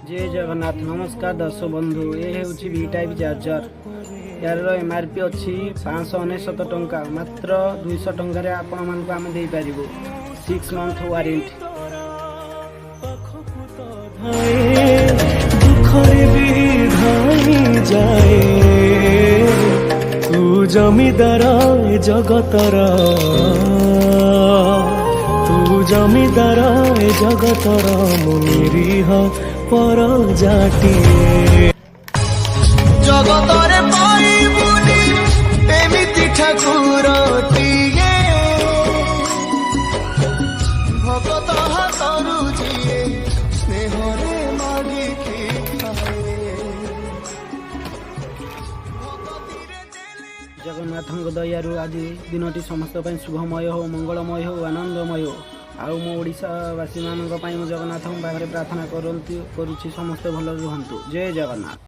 जय जगन्नाथ। नमस्कार दर्शक बंधु, ये हूँ वी टाइप चार्जर। यार एमआरपी अच्छी 599 टंका, मात्र 200 टंकार आपण मानक आम दे पारिबो। 6 मंथ वारंटी। दुखरे भी धाई जाए तू जमीदार जगतर, तू जमीदार जगतर मुनिरीह पर जाटिए जगतरे पाइबुनी एमिति ठाकुरटिए भगत हातरु जिए स्नेहरे मागिकी जगन्नाथ दयारु आज दिनटी समस्त शुभमय हो, मंगलमय हो, आनंदमय हो। आउ मो ओडिशावासी मानक जगन्नाथ पाखरे प्रार्थना करुछि समस्ते भल रुहंतु। जय जगन्नाथ।